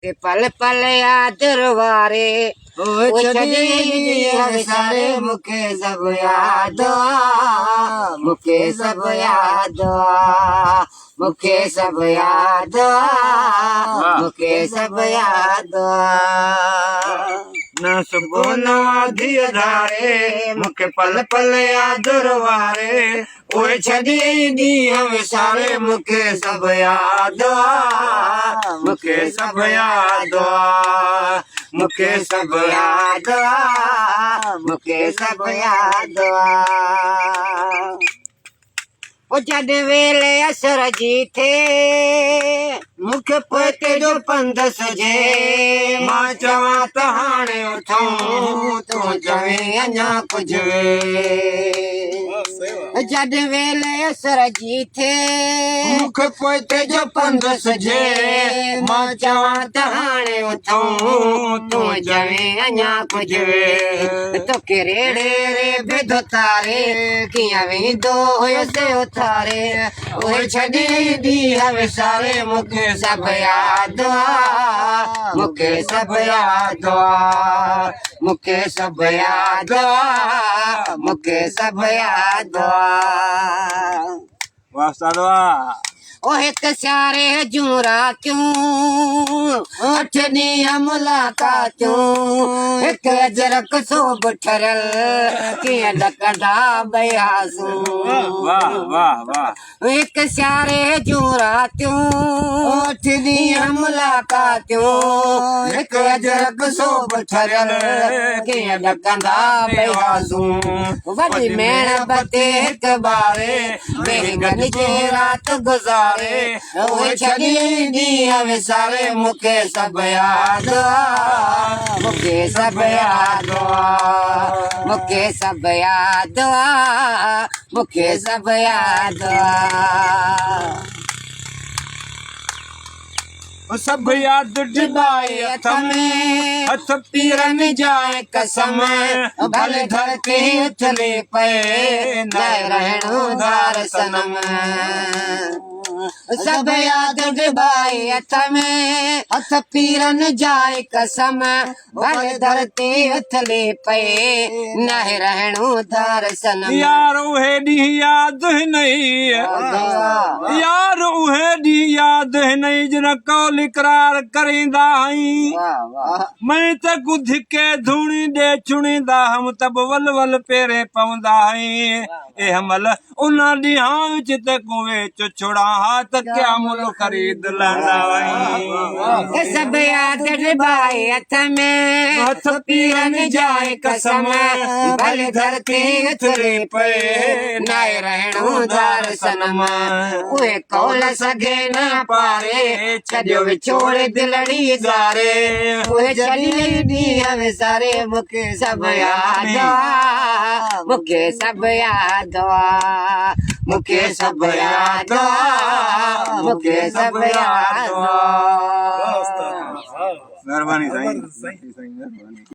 ते पल पल याद रुवारे ओ छॾी सारे मुखे सब याद मुखे सब याद मुखे सब याद मुखे सब याद न सुबुह न आधी अधारे मुखे पल पल याद रुवारे ओए छॾी ॾींहं विसारे मुखे सब याद मुखे सब याद मुखे सब याद मुखे सब याद ओ जॾ वेले असर जी थे मुखे पोते जो पंध सजे मां चवां त हाणे उथूं तूं चवे अञा कुझु जॾ वेले असर जी थे मुखे पोते जो पंध सजे मां चवां त हाणे उथूं तूं चवे अञा कुझु तोखे रेड़े रे बेदो तारे कीअं वेंदो हुयसि उथारे उहे छॾी ॾींहं विसारे मुखे सब याद मुखे सब याद मुखे सब याद मुखे सब याद वाह साधवा ओ हिक स्यारे जूं रातियूं अठ ॾींहं मुलाकातूं हिक अजरक सोभ ठरल कीअं ॾकंदा बयासूं वाह वाह वाह हिक स्यारे जूं रातियूं अठ ॾींहं मुलाकातूं हिक अजरक सोभ ठरल कीअं ॾकंदा बयासूं वॾी महिनत हिक बारे बेगन जे रात गुज़ारे उहे छॾी ॾींहं विसारे मुखे सब याद मुखे सब याद मुखे सब याद मुखे सब याद सब याद डिबाए हथ में हथ पीरन जाए कसम भले धरती उथले पे न रहणो धार सनम सब याद डिबाए हथ में हथ पीरन जाए कसम भले धरती उथले पे न रहणो धार सनम यार उहे ॾींहं याद नहीं यार उहे ॾींहं याद नहीं जन कौल इकरार करींदा आहीं मैं त गुध के धूणी ॾे चुणींदा हम तब वल वल पेरे पवंदा आहीं ए हमल उन ॾींहं विच ते कुएं चुछड़ा हाथ क्या मुल खरीद लहंदा आहीं सब याद डिबाए हथ में हथ पीरन जाए कसम भले धरती उथले पे न रहणो धार सनम उहे कौल सघे न पारे छॾियो विछोड़े दिलड़ी गारे उहे छॾी ॾींहं विसारे मुखे सब याद मुखे सब याद मुखे सब याद मुखे सब याद मेहरबानी साईं।